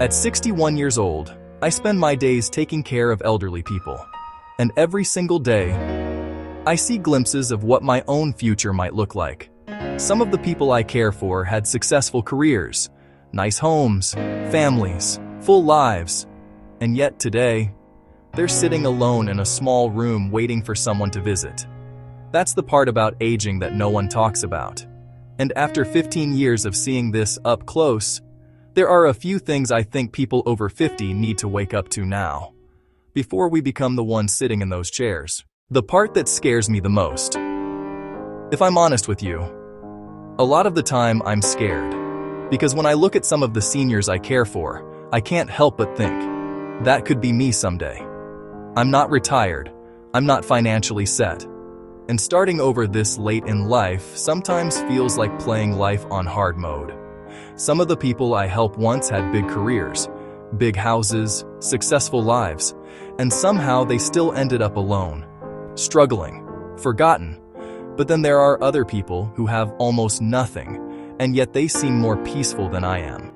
At 61 years old, I spend my days taking care of elderly people. And every single day, I see glimpses of what my own future might look like. Some of the people I care for had successful careers, nice homes, families, full lives. And yet today, they're sitting alone in a small room waiting for someone to visit. That's the part about aging that no one talks about. And after 15 years of seeing this up close, there are a few things I think people over 50 need to wake up to now, before we become the ones sitting in those chairs. The part that scares me the most. If I'm honest with you, a lot of the time I'm scared, because when I look at some of the seniors I care for, I can't help but think, that could be me someday. I'm not retired, I'm not financially set, and starting over this late in life sometimes feels like playing life on hard mode. Some of the people I help once had big careers, big houses, successful lives, and somehow they still ended up alone, struggling, forgotten. But then there are other people who have almost nothing, and yet they seem more peaceful than I am.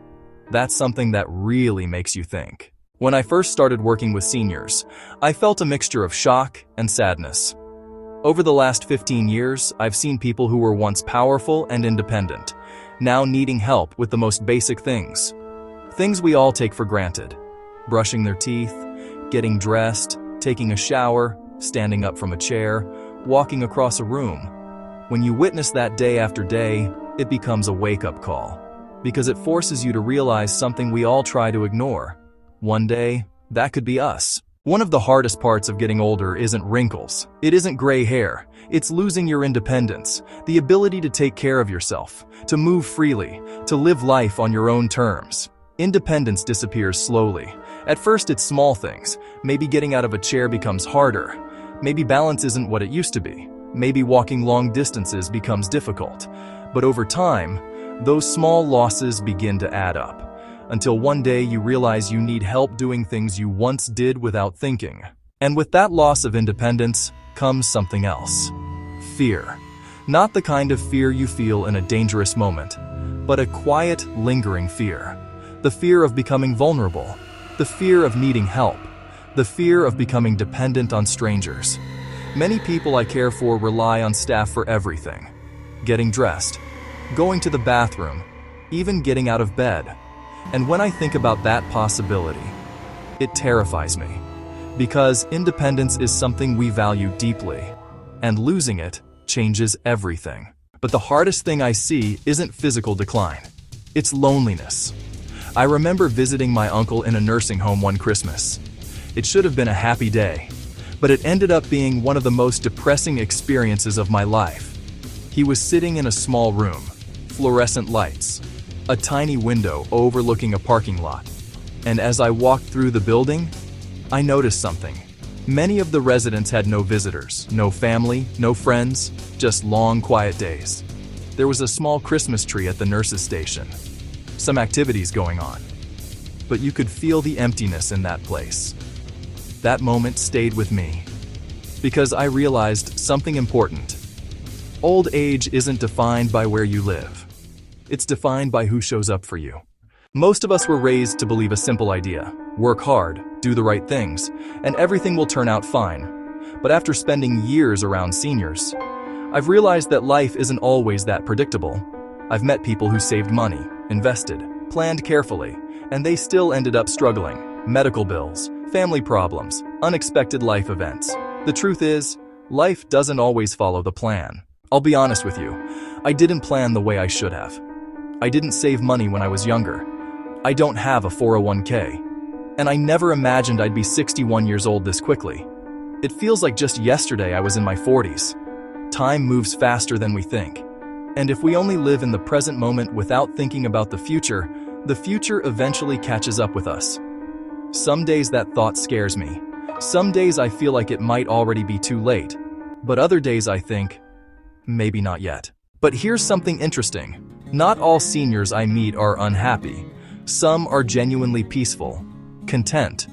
That's something that really makes you think. When I first started working with seniors, I felt a mixture of shock and sadness. Over the last 15 years, I've seen people who were once powerful and independent, now needing help with the most basic things. Things we all take for granted. Brushing their teeth, getting dressed, taking a shower, standing up from a chair, walking across a room. When you witness that day after day, it becomes a wake-up call, because it forces you to realize something we all try to ignore. One day, that could be us. One of the hardest parts of getting older isn't wrinkles. It isn't gray hair. It's losing your independence, the ability to take care of yourself, to move freely, to live life on your own terms. Independence disappears slowly. At first, it's small things. Maybe getting out of a chair becomes harder. Maybe balance isn't what it used to be. Maybe walking long distances becomes difficult. But over time, those small losses begin to add up, until one day you realize you need help doing things you once did without thinking. And with that loss of independence comes something else. Fear. Not the kind of fear you feel in a dangerous moment, but a quiet, lingering fear. The fear of becoming vulnerable. The fear of needing help. The fear of becoming dependent on strangers. Many people I care for rely on staff for everything. Getting dressed, going to the bathroom, even getting out of bed. And when I think about that possibility, it terrifies me, because independence is something we value deeply, and losing it changes everything. But the hardest thing I see isn't physical decline, it's loneliness. I remember visiting my uncle in a nursing home one Christmas. It should have been a happy day, but it ended up being one of the most depressing experiences of my life. He was sitting in a small room, fluorescent lights, a tiny window overlooking a parking lot. And as I walked through the building, I noticed something. Many of the residents had no visitors, no family, no friends, just long, quiet days. There was a small Christmas tree at the nurse's station, some activities going on, but you could feel the emptiness in that place. That moment stayed with me, because I realized something important. Old age isn't defined by where you live. It's defined by who shows up for you. Most of us were raised to believe a simple idea: work hard, do the right things, and everything will turn out fine. But after spending years around seniors, I've realized that life isn't always that predictable. I've met people who saved money, invested, planned carefully, and they still ended up struggling. Medical bills, family problems, unexpected life events. The truth is, life doesn't always follow the plan. I'll be honest with you, I didn't plan the way I should have. I didn't save money when I was younger. I don't have a 401k. And I never imagined I'd be 61 years old this quickly. It feels like just yesterday I was in my 40s. Time moves faster than we think. And if we only live in the present moment without thinking about the future eventually catches up with us. Some days that thought scares me. Some days I feel like it might already be too late. But other days I think, maybe not yet. But here's something interesting. Not all seniors I meet are unhappy. Some are genuinely peaceful, content,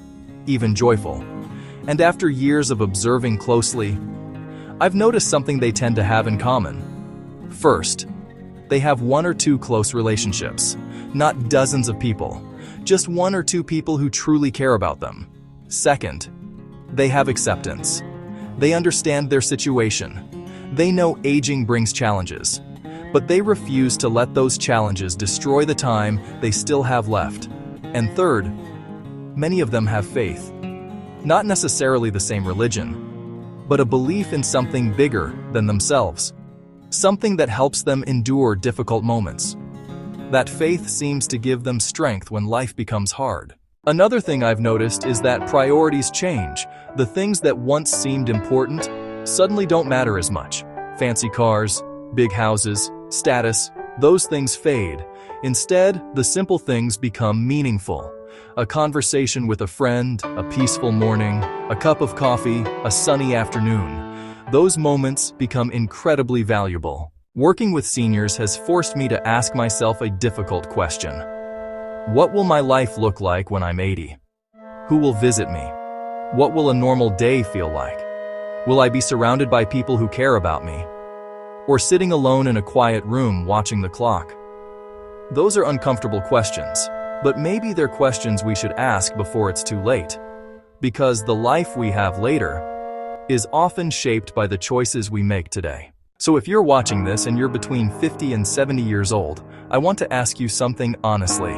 even joyful. And after years of observing closely, I've noticed something they tend to have in common. First, they have one or two close relationships, not dozens of people, Just one or two people who truly care about them. Second, they have acceptance. They understand their situation. They know aging brings challenges, but they refuse to let those challenges destroy the time they still have left. And third, many of them have faith. Not necessarily the same religion, but a belief in something bigger than themselves. Something that helps them endure difficult moments. That faith seems to give them strength when life becomes hard. Another thing I've noticed is that priorities change. The things that once seemed important suddenly don't matter as much. Fancy cars, big houses, status, those things fade. Instead, the simple things become meaningful. A conversation with a friend, a peaceful morning, a cup of coffee, a sunny afternoon. Those moments become incredibly valuable. Working with seniors has forced me to ask myself a difficult question. What will my life look like when I'm 80? Who will visit me? What will a normal day feel like? Will I be surrounded by people who care about me? Or sitting alone in a quiet room watching the clock? Those are uncomfortable questions, but maybe they're questions we should ask before it's too late. Because the life we have later is often shaped by the choices we make today. So if you're watching this and you're between 50 and 70 years old, I want to ask you something honestly.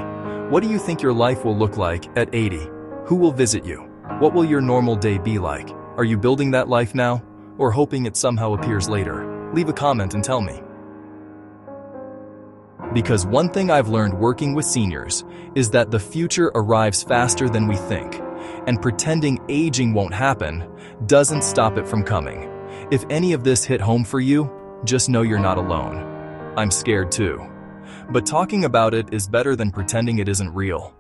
What do you think your life will look like at 80? Who will visit you? What will your normal day be like? Are you building that life now, or hoping it somehow appears later? Leave a comment and tell me. Because one thing I've learned working with seniors is that the future arrives faster than we think, and pretending aging won't happen doesn't stop it from coming. If any of this hit home for you, just know you're not alone. I'm scared too. But talking about it is better than pretending it isn't real.